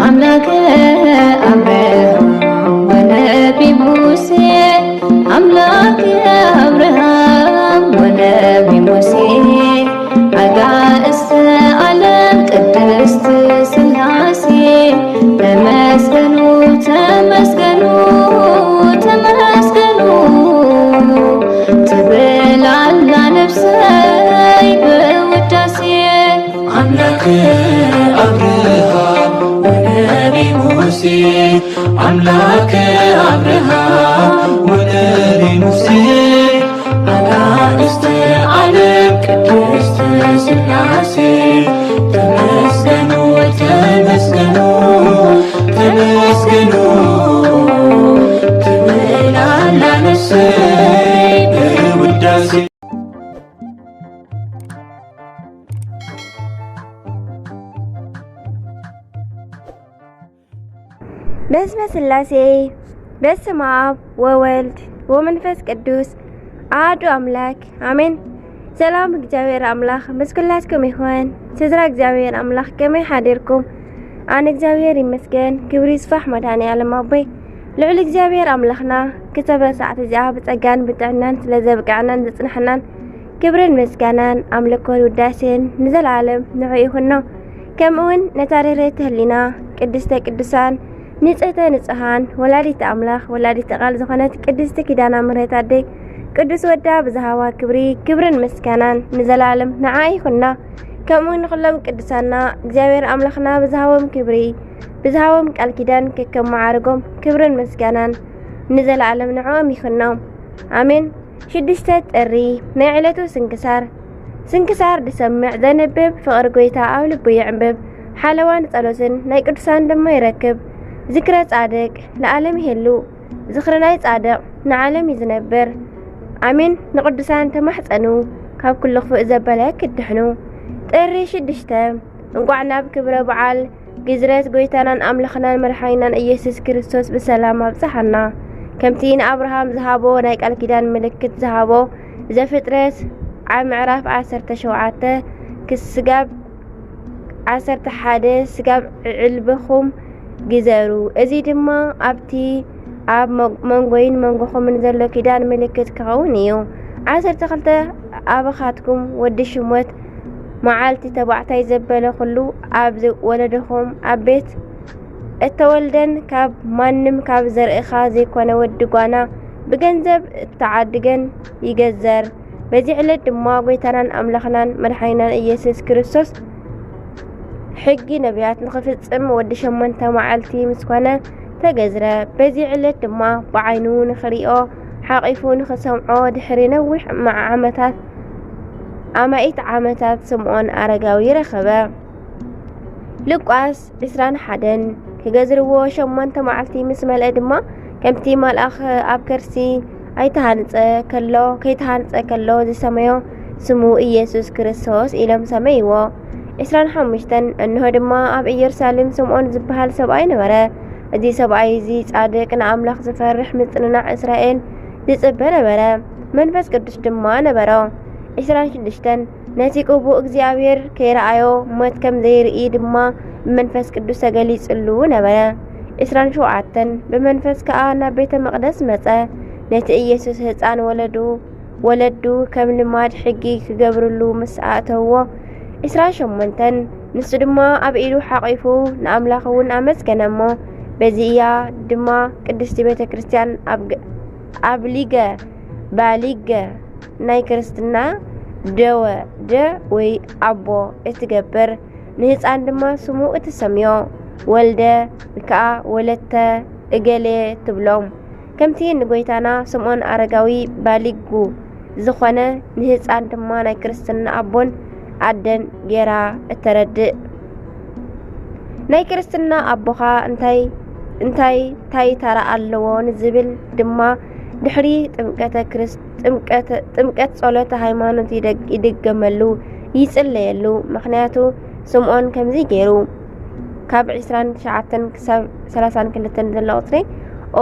أملاك أبراهام ونبي موسى أملاك أبراهام ونبي موسى عجائز عالم قدست سلاسي تمسكنوا تمسكنوا تمسكنوا تبل على نفسي بوداسي أملاك أبراهام ونبي موسى أملاك أبراهام ونبي موسى عجائز عالم قدست سلاسي تمسكنوا تمسكنوا تمسكنوا تبل على نفسي بوداسي بسم ስላሴ በስመ አብ ወወልድ ወመንፈስ ቅዱስ አሐዱ አምላክ አሜን። ሰላም እግዚአብሔር አምላክ ምስኩላችሁም ይሁን። ስድራ እግዚአብሔር አምላክ ከመይ ሓዲርኩም? አነ እግዚአብሔር ይመስገን ክብሪ ይስፋሕ መድኃኔዓለም አቦይ ልዑል እግዚአብሔር አምላኽና ክተበ ሰዓት እዚኣ ብጸጋን ብጥዕናን ስለዘብቅዕናን ዘጽንሐናን ክብርን ምስጋናን አምልኮን ውዳሴን ንዘላለም ንዑ ይኹኖ። ከምኡውን ነታሪሬት ህሊና ቅድስተ ቅዱሳን ንጽሕተ ንጽሓን ወላዲተ አምላኽ ወላዲተ ቃል ዝኾነት ቅድስቲ ኪዳነ ምሕረት አደይ ቅዱስ ወዳ ብዝሃባ ክብሪ ክብርን ምስጋናን ንዘላለም ንዓ ይኹና። ከምኡውን ንኹሎም ቅዱሳና እግዚአብሔር አምላኽና ብዝሃቦም ክብሪ ብዝሃቦም ቃል ኪዳን ከከም ማዕርጎም ክብርን ምስጋናን ንዘላለም ንዕኦም ይኹኖ አሜን። 6 ጥሪ ናይ ዕለቱ ስንክሳር ድሰምዕ ዘንብብ ፍቕሪ ጎይታ ኣብ ልቡ ይዕንብብ ሓለዋን ጸሎትን ናይ ቅዱሳን ድማ ይረክብ ذكرى صادق لعالم يهلو ذكرنا صادق نعالم يزنبر آمين نقدسان تمحصنو كاب كل خفء زبالة كدحنو طري 6 እንቋዕና ብክብረ በዓል ግዝረት ጎይታናን አምልኽናን መድሓኒናን ኢየሱስ ክርስቶስ በሰላም አብጽሐና ከምቲ ንአብርሃም ዝሃቦ ናይ ቃል ኪዳን ምልክት ዝሃቦ ዘፍጥረት ኣብ ምዕራፍ 17 ክስጋብ 11 ስጋብ ዕልብኹም ግዘሩ እዚ ድማ ኣብቲ ኣብ መንጎይን መንጎኹምን ዘሎ ኪዳን ምልክት ክኸውን እዩ። 12 ኣባኻትኩም ወዲ ሽሞት መዓልቲ ተባዕታይ ዘበለ ኩሉ ኣብ ወለድኹም ኣብ ቤት እተወልደን ካብ ማንም ካብ ዘርእኻ ዘይኮነ ወዲ ጓና ብገንዘብ እተዓድገን ይገዘር። በዚ ዕለት ድማ ጎይታናን አምላኽናን መድሓኒናን ኢየሱስ ክርስቶስ ሕጊ ነቢያት ንኽፍጽም ወዲ 8 መዓልቲ ምስኮነ ተገዝረ። በዚ ዕለት ድማ ብዓይኑ ንኽሪኦ ሓቂፉ ንኽሰምዖ ድሕሪ ነዊሕ ዓመታት ስምዖን አረጋዊ ረኸበ። ሉቃስ 21 ክገዝርዎ 8 መዓልቲ ምስ መልአ ድማ ከምቲ መልአኽ ኣብ ከርሲ ከይተሃንጸ ከሎ ዝሰመዮ ስሙ ኢየሱስ ክርስቶስ ኢሎም ሰመይዎ። 25 እንሆ ድማ ኣብ ኢየሩሳሌም ስምዖን ዝበሃል ሰብኣይ ነበረ። እዚ ሰብኣይ እዚ ጻድቅ ንኣምላኽ ዝፈርሕ ምጽንናዕ እስራኤል ዝጽበ ነበረ። መንፈስ ቅዱስ ድማ ነበሮ። 26 ነቲ ቅቡእ እግዚአብሔር ከይረኣዮ ሞት ከም ዘይርኢ ድማ ብመንፈስ ቅዱስ ተገሊጹሉ ነበረ። 27 ብመንፈስ ከኣ ናብ ቤተ መቕደስ መጸ። ነቲ ኢየሱስ ህፃን ወለዱ ከም ልማድ ሕጊ ክገብርሉ ምስ ኣእተዎ 28 ንሱ ድማ ኣብ ኢዱ ሓቂፉ ንኣምላኽ እውን ኣመስገነሞ። በዚያ ድማ ቅድስቲ ቤተ ክርስቲያን ኣብ ባሊገ ናይ ክርስትና ደ ወይ ኣቦ እትገብር ንህፃን ድማ ስሙ እትሰምዮ ወልደ ከዓ ወለተ እገሌ ትብሎም ከምቲ ንጎይታና ስምዖን አረጋዊ ባሊጉ ዝኾነ ንህፃን ድማ ናይ ክርስትና ኣቦን አደን ጌራ እተረድእ ናይ ክርስትና ኣቦኻ እንታይ ተራ ኣለዎ ንዝብል ድማ ድሕሪ ጥምቀት ጸሎተ ሃይማኖት ይድገመሉ ይጽለየሉ። ምክንያቱ ስምዖን ከምዚ ገይሩ ካብ 29 ክሳብ 32 ዘሎ ቁጽሪ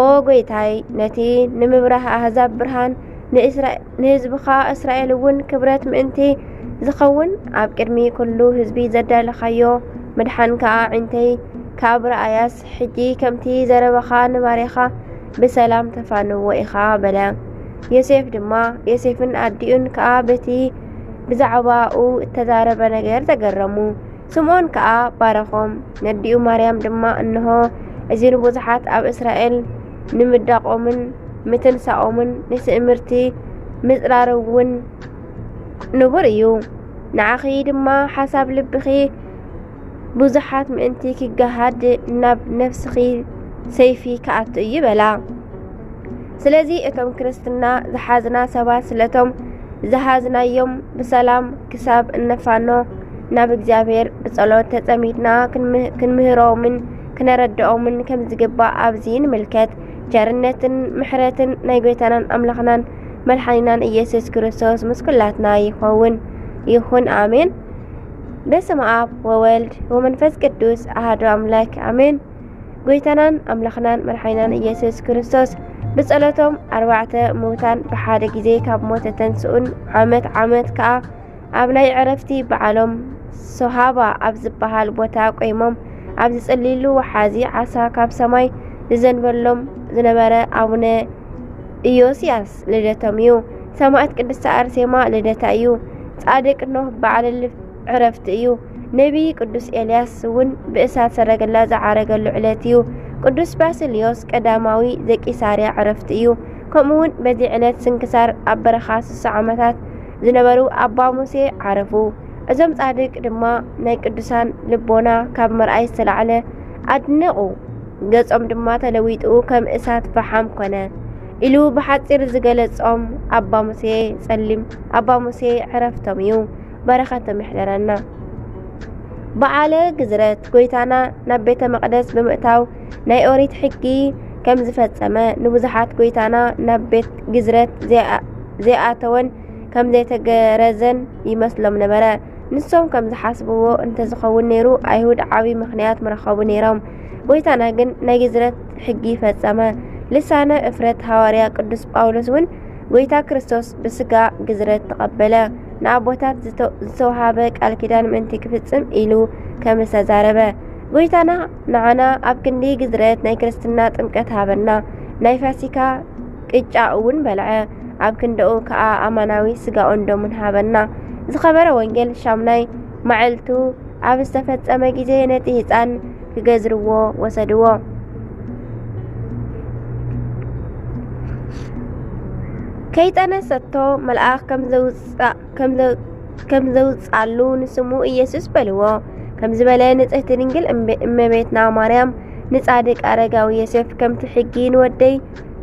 ኦ ጎይታይ ነቲ ንምብራህ ኣህዛብ ብርሃን ንህዝብኻ እስራኤል እውን ክብረት ምእንቲ ዝኸውን ኣብ ቅድሚ ኩሉ ህዝቢ ዘዳለኻዮ مدحنك عندي كابر آياس حجي كمتي زربخان ماريخا بسلام تفانو وإخا بلا يوسف دما يوسفن أديون كابتي بزعباؤو تزارب نجر تقرمو سمعون كأ بارخهم نديو مريم دما أنه أزين بوزحات أب إسرائيل نمدق من متن سأومن نسأمرتي مزرارون نبريو نعخي دما حسب لبخي بوزحات مأنتي كجهاد نب نفسخي سيفي كأتو يبلا سلازي اتم كريستنا زحازنا سبات سلتم زحازنا يوم بسلام كساب النفانو ناب እግዚአብሔር بصلوت ተጸሚድنا ክንምህሮምን ክነረድኦምን ከም ዝግባእ ኣብዚን ምልከት ጀርነትን ምሕረትን ናይ ጎይታናን ኣምላኽናን መልሓኒናን ኢየሱስ ክርስቶስ ምስኩላትና ይኹን አሜን። በስመ አብ ወወልድ ወመንፈስ ቅዱስ አሐዱ አምላክ አሜን። ጎይታናን ኣምላኽናን መልሓኒናን ኢየሱስ ክርስቶስ ብጸሎቶም 4 ሙታን ብሓደ ግዜ ካብ ሞት ተንስኡን ዓመት ከዓ ኣብ ናይ ዕረፍቲ በዓሎም ሶሃባ ኣብ ዝበሃል ቦታ ቆይሞም ኣብ ዝጽልይሉ ወሓዚ ዓሳ ካብ ሰማይ ዝዘንበሎም ዝነበረ ኣቡነ ኢዮስያስ ልደቶም እዩ። ሰማዕት ቅድስቲ አርሴማ ልደታ እዩ። ጻድቅ ኖህ በዓል ዕረፍቲ እዩ። ነቢይ ቅዱስ ኤልያስ እውን ብእሳት ሰረገላ ዝዓረገሉ ዕለት እዩ። ቅዱስ ባስልዮስ ቀዳማዊ ዘቂሳርያ ዕረፍቲ እዩ። ከምኡውን በዚ ዕለት ስንክሳር ኣብ በረኻ 60 ዓመታት ዝነበሩ ኣባ ሙሴ ዓረፉ። እዞም ጻድቅ ድማ ናይ ቅዱሳን ልቦና ካብ መርኣይ ዝተላዕለ ኣድነቑ። ገጾም ድማ ተለዊጡ ከም እሳት ፈሓም ኮነ ኢሉ ብሓፂር ዝገለጾም ኣባ ሙሴ ዕረፍቶም እዩ። በረኸቶም ይሕደረና። በዓለ ግዝረት ጎይታና ናብ ቤተ መቕደስ ብምእታው ናይ ኦሪት ሕጊ ከም ዝፈጸመ ንብዙሓት ጎይታና ናብ ቤት ግዝረት ዘይኣተወን ከም ዘይተገረዘን ይመስሎም ነበረ። ንሶም ከም ዝሓስብዎ እንተዝኸውን ነይሩ ኣይሁድ ዓብይ ምኽንያት ምረኸቡ ነይሮም። ጎይታና ግን ናይ ግዝረት ሕጊ ፈጸመ። ልሳነ እፍረት ሐዋርያ ቅዱስ ጳውሎስ እውን ጎይታ ክርስቶስ ብስጋ ግዝረት ተቐበለ። ንኣቦታት ዝተውሃበ ቃል ኪዳን ምእንቲ ክፍጽም ኢሉ ከም ዝተዛረበ ጎይታና ንዓና ኣብ ክንዲ ግዝረት ናይ ክርስትና ጥምቀት ሃበና። ናይ ፋሲካ ቅጫ እውን በልዐ። ኣብ ክንደኡ ከዓ ኣማናዊ ስጋኦን ደሙን ሃበና። ዝኸበረ ወንጌል ሻምናይ መዓልቱ ኣብ ዝተፈጸመ ጊዜ ነቲ ህፃን ክገዝርዎ ወሰድዎ። ከይጠነሰቶ መልአኽ ከም ዘውፃሉ ንስሙ ኢየሱስ በልዎ። ከም ዝበለ ንጽሕቲ ድንግል እመቤትና ማርያም ንጻድቅ አረጋዊ ዮሴፍ ከምቲ ሕጊ ንወደይ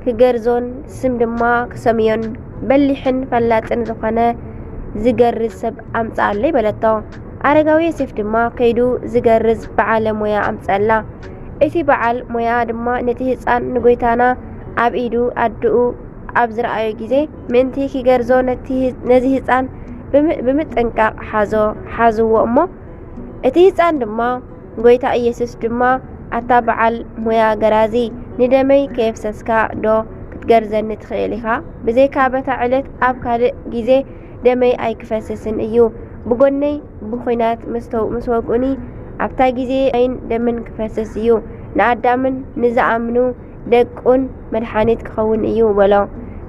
ክገርዞን ስም ድማ ክሰምዮን በሊሕን ፈላጥን ዝኾነ ዝገርዝ ሰብ ኣምጻለ ይበለቶ። አረጋዊ ዮሴፍ ድማ ከይዱ ዝገርዝ በዓለ ሞያ ኣምጸላ። እቲ በዓል ሞያ ድማ ነቲ ህፃን ንጎይታና ኣብ ኢዱ ኣድኡ ኣብ ዝረኣዮ ጊዜ ምንቲ ክገርዞ ነዚ ህፃን ብምጥንቃቕ ሓዝዎ እሞ እቲ ህፃን ድማ ጎይታ ኢየሱስ ድማ ኣታ በዓል ሞያ ገራዚ ንደመይ ከየፍሰስካ ዶ ክትገርዘኒ ትኽእል ኢኻ? ብዘይካ በታ ዕለት ኣብ ካልእ ጊዜ ደመይ ኣይክፈስስን እዩ። ብጎነይ ብኹናት ምስ ወግኡኒ ኣብታ ጊዜ ዓይን ደምን ክፈስስ እዩ። ንኣዳምን ንዝኣምኑ ደቁን መድሓኒት ክኸውን እዩ በሎ።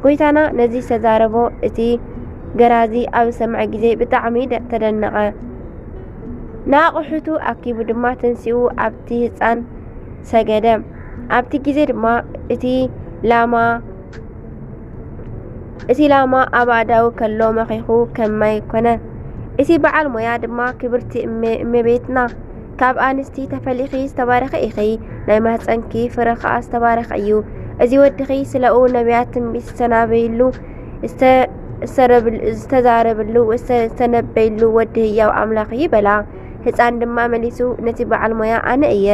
ጎይታና ነዚ ዝተዛረቦ እቲ ገራዚ ኣብ ሰምዐ ጊዜ ብጣዕሚ ተደነቐ። ንኣቑሑቱ ኣኪቡ ድማ ተንሲኡ ኣብቲ ህፃን ሰገደ። ኣብቲ ጊዜ ድማ እቲ ላማ ኣብ ኣዳው ከሎ መኺኹ ከማይ ኮነ። እቲ በዓል ሞያ ድማ ክብርቲ እመቤትና ካብ ኣንስቲ ተፈሊኺ ዝተባረኸ ኢኺ፣ ናይ ማህፀንኪ ፍረ ከዓ ዝተባረኸ እዩ። እዚ ወድኺ ስለኡ ነቢያት ትንቢት ዝተናበይሉ ዝተዛረብሉ ዝተነበይሉ ወዲ ህያው ኣምላኽ ይበላ። ህፃን ድማ መሊሱ ነቲ በዓል ሞያ ኣነ እየ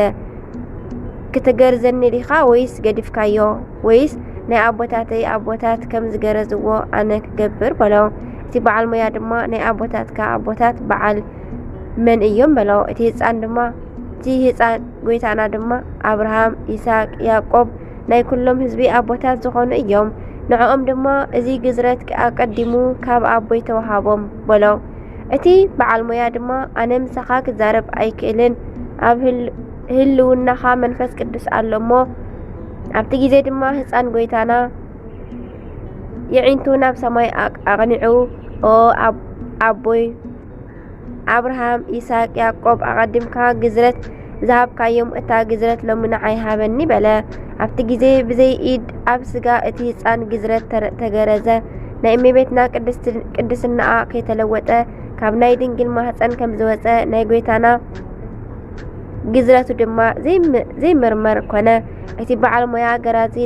ክትገርዘኒ ዲኻ ወይስ ገዲፍካዮ? ወይስ ናይ ኣቦታተይ ኣቦታት ከም ዝገረዝዎ ኣነ ክገብር በሎ። እቲ በዓል ሞያ ድማ ናይ ኣቦታትካ ኣቦታት በዓል መን እዮም በሎ። እቲ ህፃን ጎይታና ድማ ኣብርሃም፣ ይስሐቅ፣ ያዕቆብ ናይ ኩሎም ህዝቢ ኣቦታት ዝኾኑ እዮም። ንዕኦም ድማ እዚ ግዝረት ኣቀዲሙ ካብ ኣቦይ ተዋሃቦም በሎ። እቲ በዓል ሞያ ድማ ኣነ ምሳኻ ክዛረብ ኣይክእልን ኣብ ህልውናኻ መንፈስ ቅዱስ ኣሎሞ ኣብቲ ግዜ ድማ ህፃን ጎይታና የዒንቱ ናብ ሰማይ ኣቕኒዑ ኦ ኣቦይ አብርሃም ይስሐቅ ያዕቆብ ኣቀድምካ ግዝረት ዝሃብካዮም እታ ግዝረት ሎሚ ንዓይ ሃበኒ በለ። ኣብቲ ግዜ ብዘይ ኢድ ኣብ ስጋ እቲ ህፃን ግዝረት ተገረዘ። ናይ እመቤትና ቅድስናኣ ከይተለወጠ ካብ ናይ ድንግል ማህፀን ከም ዝወፀ ናይ ጎይታና ግዝረቱ ድማ ዘይምርመር ኮነ። እቲ በዓል ሞያ ገራዚ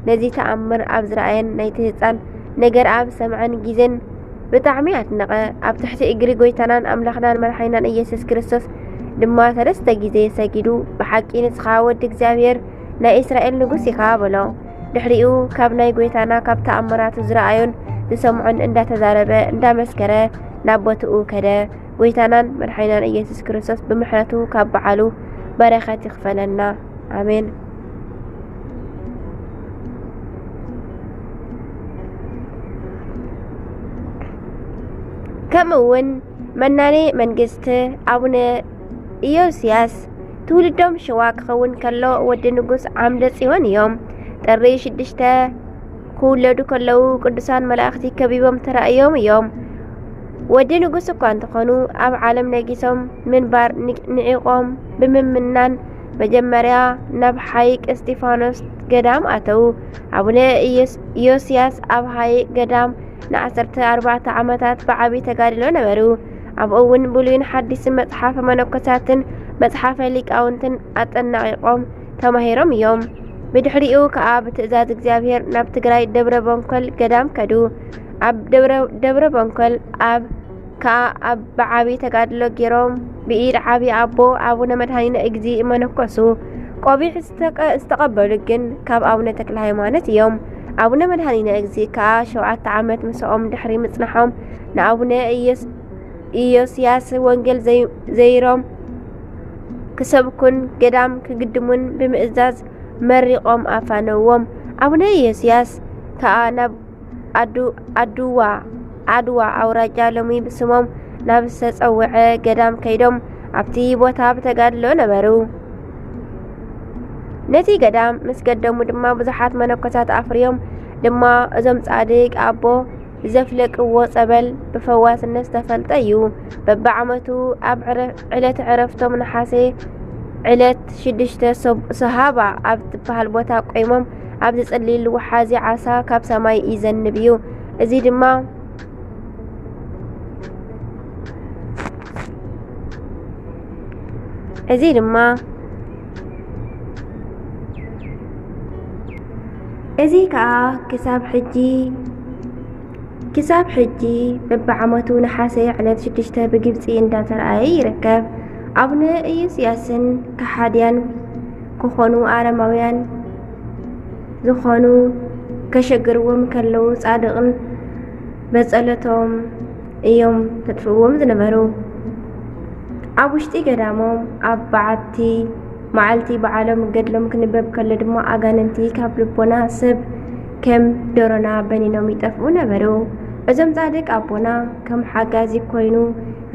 ነዚ ተኣምር ኣብ ዝረኣየን ናይቲ ህፃን ነገር ኣብ ሰምዐን ግዜን ብጣዕሚ ኣድነቐ። ኣብ ትሕቲ እግሪ ጎይታናን ኣምላኽናን መድሓኒናን ኢየሱስ ክርስቶስ ድማ 3 ግዜ ሰጊዱ ብሓቂ ንስኻ ወዲ እግዚአብሔር ናይ እስራኤል ንጉስ ኢኻ በሎ። ድሕሪኡ ካብ ናይ ጎይታና ካብ ተኣምራቱ ዝረኣዮን ዝሰምዖን እንዳተዛረበ እንዳመስከረ ናብ ቦትኡ ከደ። ጎይታናን መድሓኒናን ኢየሱስ ክርስቶስ ብምሕረቱ ካብ በዓሉ በረኸት ይኽፈለና ኣሜን። ከምኡውን መናኔ መንግስቲ አቡነ ኢዮስያስ ትውልዶም ሸዋ ክኸውን ከሎ ወዲ ንጉስ ዓምደ ጽዮን እዮም። ጥሪ 6 ክውለዱ ከለዉ ቅዱሳን መላእኽቲ ከቢቦም ተራእዮም እዮም። ወዲ ንጉስ እኳ እንተኾኑ ኣብ ዓለም ነጊሶም ምንባር ንዒቆም ብምምናን መጀመርያ ናብ ሓይቅ እስጢፋኖስ ገዳም ኣተዉ። አቡነ ኢዮስያስ ኣብ ሓይቅ ገዳም ን14 ዓመታት ብዓቢ ተጋድሎ ነበሩ። ኣብኡ እውን ብሉይን ሓዲስን መጽሓፈ መነኮሳትን መጽሓፈ ሊቃውንትን ኣጠናቂቆም ተማሂሮም እዮም። ብድሕሪኡ ከዓ ብትእዛዝ እግዚአብሔር ናብ ትግራይ ደብረ በንኮል ገዳም ከዱ። ኣብ ደብረ በንኮል ኣብ ብዓቢ ተጋድሎ ገይሮም ብኢድ ዓቢ ኣቦ ኣቡነ መድሃኒነ እግዚእ መነኮሱ። ቆቢዕ ዝተቀበሉ ግን ካብ አቡነ ተክለ ሃይማኖት እዮም። አቡነ መድሃኒነ እግዚእ ከዓ 7 ዓመት ምስኦም ድሕሪ ምጽናሖም ንአቡነ ኢዮስያስ ወንጌል ዘይሮም ክሰብኩን ገዳም ክግድሙን ብምእዛዝ መሪቆም ኣፋነዎም። አቡነ ኢዮስያስ ከዓ ናብ ዓድዋ አውራጃ ሎሚ ብስሞም ናብ ዝተጸውዐ ገዳም ከይዶም ኣብቲ ቦታ ብተጋድሎ ነበሩ። ነቲ ገዳም ምስ ገደሙ ድማ ብዙሓት መነኮሳት ኣፍርዮም ድማ እዞም ጻድቅ ኣቦ ዘፍለቅዎ ጸበል ብፈዋስነት ዝተፈልጠ እዩ። በብዓመቱ ኣብ ዕለት ዕረፍቶም ነሓሴ ዕለት 6 ሰሃባ ኣብ ትበሃል ቦታ ቆይሞም ኣብ ዝጽልይሉ ወሓዚ ዓሳ ካብ ሰማይ ይዘንብ እዩ። እዚ ድማ እዚ ከዓ ክሳብ ሕጂ በብዓመቱ ነሓሴ ዕለት 6 ብግብፂ እንዳተረኣየ ይርከብ። አቡነ ኢዮስያስን ከሓድያን ክኾኑ አረማውያን ዝኾኑ ከሸግርዎም ከለዉ ጻድቕን በጸለቶም እዮም ተጥፍዎም ዝነበሩ። ኣብ ውሽጢ ገዳሞም ኣብ በዓቲ መዓልቲ በዓሎም ገድሎም ክንበብ ከሎ ድማ ኣጋንንቲ ካብ ልቦና ሰብ ከም ደሮና በኒኖም ይጠፍኡ ነበሩ። እዞም ጻድቅ ኣቦና ከም ሓጋዚ ኮይኑ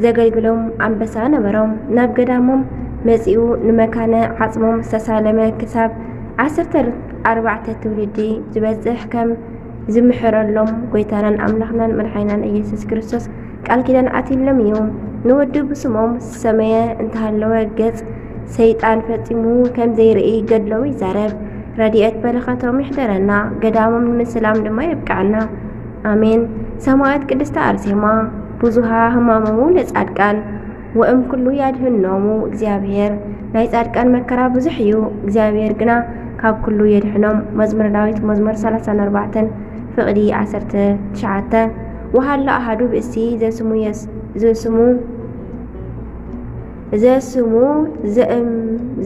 ዘገልግሎም ኣንበሳ ነበሮም። ናብ ገዳሞም መጺኡ ንመካነ ዓጽሞም ዝተሳለመ ክሳብ 14 ትውልዲ ዝበጽሕ ከም ዝምሕረሎም ጎይታናን ኣምላኽናን መድሓኒናን ኢየሱስ ክርስቶስ ቃል ኪዳን ኣትሎም እዩ። ንወዱ ብስሞም ሰመየ እንተሃለወ ገጽ ሰይጣን ፈጺሙ ከም ዘይርኢ ገድሎም ይዛረብ። ረድኤት በረኸቶም ይሕደረና፣ ገዳሞም ንምስላም ድማ ይብቃዕና ኣሜን። ሰማዕት ቅድስቲ አርሴማ ብዙሃ ህማሞሙ ለጻድቃን ወእም ኩሉ ያድህኖሙ እግዚአብሔር። ናይ ጻድቃን መከራ ብዙሕ እዩ፣ እግዚአብሔር ግና ካብ ኩሉ የድሕኖም። መዝሙረ ዳዊት መዝሙር 34 ፍቕዲ 19 ወሃሎ ኣሃዱ ብእሲ ዘስሙ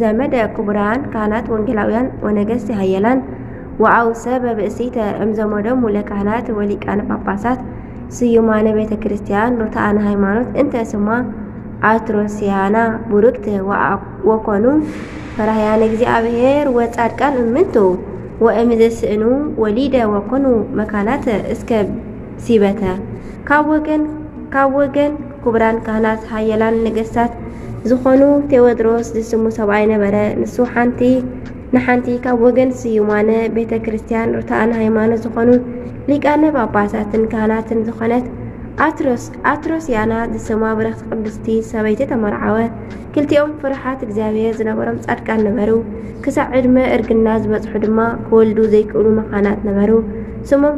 ዘመደ ክቡራን ካህናት ወንጌላውያን ወነገስቲ ሃየላን ወአውሰ በብእሲተ እምዘመዶም ለካህናት ወሊቃነ ጳጳሳት ስዩማነ ቤተ ክርስቲያን ኖታአነ ሃይማኖት እንተ ስማ አትሮሲያና ቡርክት ወኮኑ ፈራህያነ እግዚአብሔር ወጻድቃን እምንቱ ወእምዘስእኑ ወሊደ ወኮኑ መካናት እስከ ሲበተ ካብ ወገን ክቡራን ካህናት ሃየላን ነገስታት ዝኾኑ ቴዎድሮስ ዝስሙ ሰብኣይ ነበረ። ንሱ ንሓንቲ ካብ ወገን ስዩማነ ቤተ ክርስቲያን ርቱዓን ሃይማኖት ዝኾኑ ሊቃነ ጳጳሳትን ካህናትን ዝኾነት አትሮስያና ዝስማ በረኽቲ ቅድስቲ ሰበይቲ ተመርዓወ። ክልቲኦም ፍርሓት እግዚአብሔር ዝነበሮም ጻድቃን ነበሩ። ክሳዕ ዕድመ እርግና ዝበጽሑ ድማ ክወልዱ ዘይክእሉ መኻናት ነበሩ። ስሞም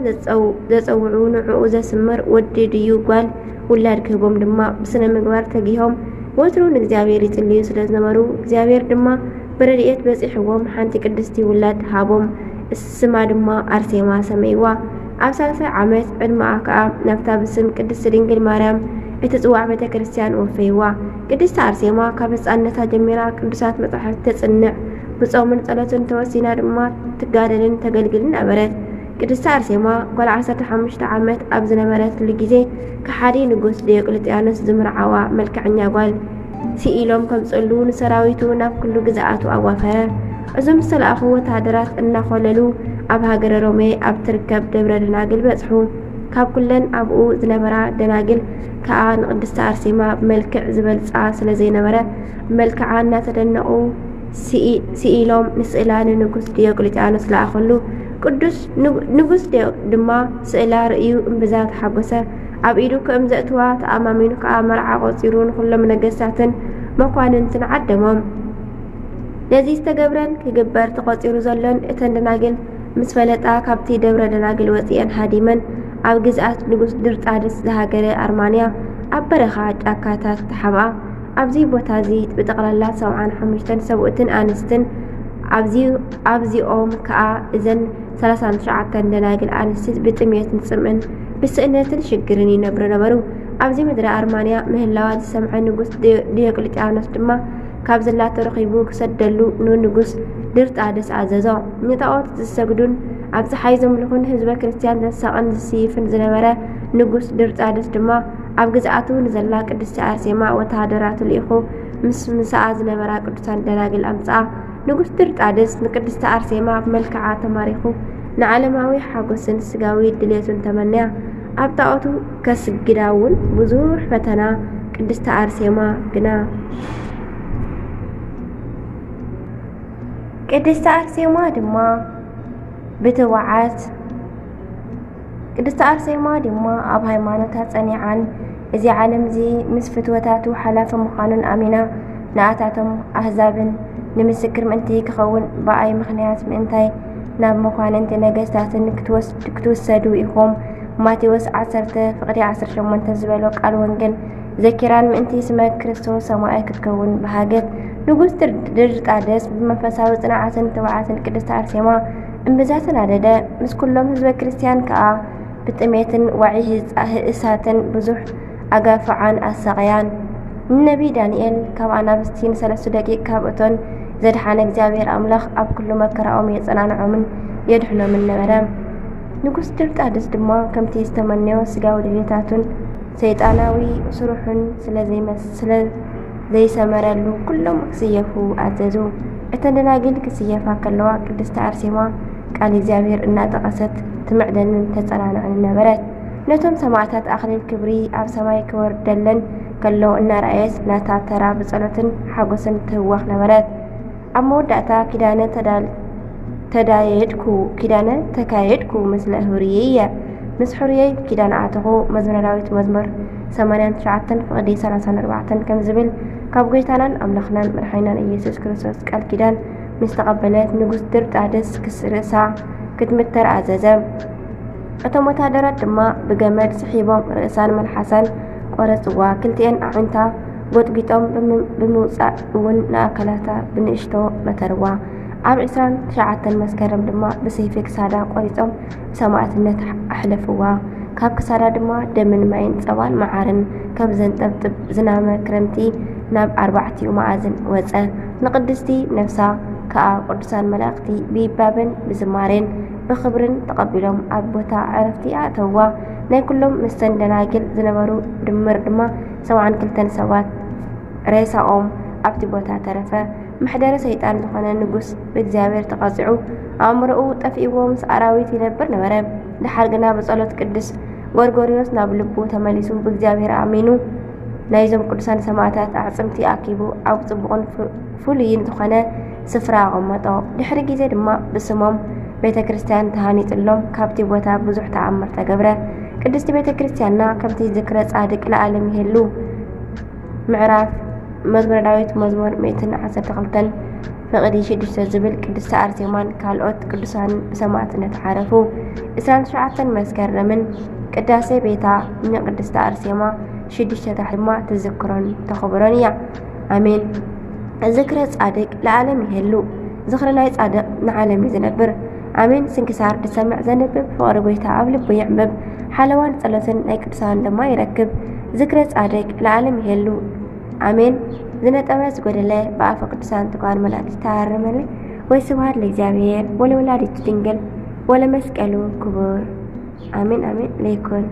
ዘጸውዑ ንዕኡ ዘስምር ወዲ ድዩ ጓል ውላድ ክህቦም ድማ ብስነ ምግባር ተጊሆም ወትሩ ንእግዚአብሔር ይጽልዩ ስለ ዝነበሩ እግዚአብሔር ድማ ብረድኤት በጺሕዎም ሓንቲ ቅድስቲ ውላድ ሃቦም። ስማ ድማ አርሴማ ሰመይዋ። ኣብ 30 ዓመት ዕድመኣ ከዓ ናብታ ብስም ቅድስቲ ድንግል ማርያም እትጽዋዕ ቤተ ክርስቲያን ወፈይዋ። ቅድስቲ አርሴማ ካብ ህፃንነታ ጀሚራ ቅዱሳት መጻሕፍቲ ተጽንዕ፣ ብጾምን ጸሎትን ተወሲና ድማ ትጋደልን ተገልግልን ነበረት። ቅድስቲ አርሴማ ጓል 15 ዓመት ኣብ ዝነበረትሉ ግዜ ከሓዲ ንጉስ ዲዮቅልጥያኖስ ዝምርዓዋ መልክዐኛ ጓል ሲኢሎም ከምጸሉ ንሰራዊቱ ናብ ኩሉ ግዛኣቱ ኣዋፈረ። እዞም ዝተለኣኹ ወታደራት እናኾለሉ ኣብ ሃገረ ሮሜ ኣብ ትርከብ ደብረ ደናግል በጽሑ። ካብ ኩለን ኣብኡ ዝነበራ ደናግል ከዓ ንቅድስቲ አርሴማ መልክዕ ዝበልጻ ስለ ዘይነበረ መልክዓ እናተደነቑ ሲኢሎም ንስእላ ንንጉስ ዲዮቅልጥያኖስ ለኣኸሉ። ቅዱስ ንጉስ ድማ ስእላ ርእዩ እምብዛ ተሓጐሰ። ኣብ ኢዱ ከም ዘእትዋ ተኣማሚኑ ከዓ መርዓ ቆፂሩ ንኩሎም ነገስታትን መኳንንትን ዓደሞም። ነዚ ዝተገብረን ክግበር ተቆፂሩ ዘሎን እተን ደናግል ምስ ፈለጣ ካብቲ ደብረ ደናግል ወፂአን ሃዲመን ኣብ ግዝኣት ንጉስ ድርጣድስ ዝሃገረ ኣርማንያ ኣብ በረኻ ጫካታት ተሓብኣ። ኣብዚ ቦታ እዚ ብጠቕላላ 75 ሰብኡትን ኣንስትን ኣብዚኦም ከዓ እዘን 39 ደናግል ኣንስቲ ብጥሜትን ጽምእን ብስእነትን ሽግርን ይነብሩ ነበሩ። ኣብዚ ምድሪ ኣርማንያ ምህላዋ ዝሰምዐ ንጉስ ዲዮቅልጥያኖስ ድማ ካብ ዘላቶ ረኺቡ ክሰደሉ ንንጉስ ድርጣድስ ኣዘዞ። ንጣዖት ዝሰግዱን ኣብ ፀሓይ ዘምልኹን ህዝበ ክርስቲያን ዘሳቕን ዝስይፍን ዝነበረ ንጉስ ድርጣድስ ድማ ኣብ ግዝኣቱ ንዘላ ቅድስቲ አርሴማ ወታደራቱ ልኢኹ ምስ ምሳኣ ዝነበራ ቅዱሳን ደናግል ኣምጽኣ። ንጉስ ድርጣድስ ንቅድስቲ አርሴማ ብመልክዓ ተማሪኹ ንዓለማዊ ሓጎስን ስጋዊ ድሌቱን ተመንያ። ኣብ ጣዖቱ ከስግዳ እውን ብዙሕ ፈተና። ቅድስቲ አርሴማ ግና ቅድስቲ አርሴማ ድማ ኣብ ሃይማኖታ ጸኒዓን እዚ ዓለም እዚ ምስ ፍትወታቱ ሓላፊ ምዃኑን ኣሚና ንኣታቶም ኣህዛብን ንምስክር ምእንቲ ክኸውን ብኣይ ምኽንያት ምእንታይ ናብ መኳንንቲ ነገስታትን ክትወሰዱ ኢኹም ማቴዎስ 10:18 ዝበሎ ቃል ወንጌል ዘኪራን ምእንቲ ስመ ክርስቶስ ሰማይ ክትከውን በሃገት። ንጉስ ድርጣድስ ብመንፈሳዊ ጽንዓትን ትብዓትን ቅድስቲ አርሴማ እምብዛ ተናደደ። ምስ ኩሎም ህዝበ ክርስቲያን ከዓ ብጥሜትን ዋዒ ህእሳትን ብዙሕ ኣጋፍዓን ኣሰቕያን። ንነቢ ዳንኤል ካብ ኣናብስቲ ንሰለስቱ ደቂቕ ካብ እቶን ዘድሓነ እግዚአብሔር ኣምላኽ ኣብ ኩሉ መከራኦም የጸናንዖምን የድሕኖምን ነበረ። ንጉስ ድርጣድስ ድማ ከምቲ ዝተመነዮ ስጋዊ ድሌታቱን ሰይጣናዊ ስሩሑን ስለ ዘይሰመረሉ ኩሎም ክስየፉ ኣዘዙ። እተን ደናግል ክስየፋ ከለዋ ቅድስቲ አርሴማ ቃል እግዚአብሔር እናጠቐሰት ትምዕደንን ተጸናንዕን ነበረት። ነቶም ሰማዕታት ኣኽሊል ክብሪ ኣብ ሰማይ ክወርደለን ከሎ እናረኣየት ናታ ተራ ብጸሎትን ሓጎስን ትህዋኽ ነበረት። ኣብ መወዳእታ ኪዳነ ተካየድኩ ምስለ ሁርየየ ምስ ሕሩየይ ኪዳን ኣተኹ። መዝሙረ ዳዊት መዝሙር 89:34 ከም ዝብል ካብ ጎይታናን ኣምላኽናን መድሓኒናን ኢየሱስ ክርስቶስ ቃል ኪዳን ምስ ተቐበለት ንጉስ ድርጣድስ ርእሳ ክትምተር ኣዘዘ። እቶም ወታደራት ድማ ብገመድ ስሒቦም ርእሳን መልሓሳን ቆረጽዋ። ክልቲአን ኣዒንታ ጎጥጊጦም ብምውፃእ እውን ንኣካላታ ብንእሽቶ መተርዋ። ኣብ 29 መስከረም ድማ ብሰይፊ ክሳዳ ቆሪጾም ብሰማዕትነት ኣሕለፍዋ። ካብ ክሳዳ ድማ ደምን ማይን ጸባን መዓርን ከም ዘንጠብጥብ ዝናመ ክረምቲ ናብ 4 መኣዝን ወፀ። ንቅድስቲ ነፍሳ ከዓ ቅዱሳን መላእክቲ ብይባብን ብዝማሬን ብክብርን ተቐቢሎም ኣብ ቦታ ዕረፍቲ ኣተዋ። ናይ ኩሎም ምስተን ደናግል ዝነበሩ ድምር ድማ 72 ሰባት ሬሳኦም ኣብቲ ቦታ ተረፈ። ምሕደረ ሰይጣን ዝኾነ ንጉስ ብእግዚአብሔር ተቐፂዑ ኣእምሮኡ ጠፊእዎ ምስ ኣራዊት ይነብር ነበረ። ድሓር ግና ብጸሎት ቅዱስ ጎርጎርዮስ ናብ ልቡ ተመሊሱ ብእግዚአብሔር ኣሚኑ ናይዞም ቅዱሳን ሰማዕታት ኣዕጽምቲ ኣኪቡ ኣብ ጽቡቕን ፍሉይን ዝኾነ ስፍራ ኣቐመጦ። ድሕሪ ግዜ ድማ ብስሞም ቤተ ክርስቲያን ተሃኒጽሎም ካብቲ ቦታ ብዙሕ ተኣምር ተገብረ። ቅድስቲ ቤተ ክርስቲያንና ከምቲ ዝክረ ጻድቅ ለዓለም ይሄሉ ምዕራፍ መዝሙረ ዳዊት መዝሙር 112 ፍቕዲ 6 ዝብል ቅድስቲ ኣርሴማን ካልኦት ቅዱሳን ብሰማዕትነት ሓረፉ። 27 መስከረምን ቅዳሴ ቤታ ንቅድስቲ ኣርሴማ 6 ድማ ትዝክሮን ተኸብሮን እያ። አሜን። ዝክረ ጻድቅ ለዓለም ይሄሉ ዝኽሪ ናይ ጻድቅ ንዓለም ዝነብር። አሜን። ስንክሳር ድሰምዕ ዘንብብ ፍቕሪ ጎይታ ኣብ ልቡ ይዕምብ ሓለዋን ጸሎትን ናይ ቅዱሳን ድማ ይረክብ። ዝክረ ጻድቅ ለዓለም ይሄሉ አሜን። ዝነጠበ ዝጎደለ በአፈ ቅዱሳን ትጓን መላእክት ታረመለ። ወይ ስብሐት ለእግዚአብሔር ወለወላዲቱ ድንግል ወለመስቀሉ ክቡር። አሜን አሜን ለይኩን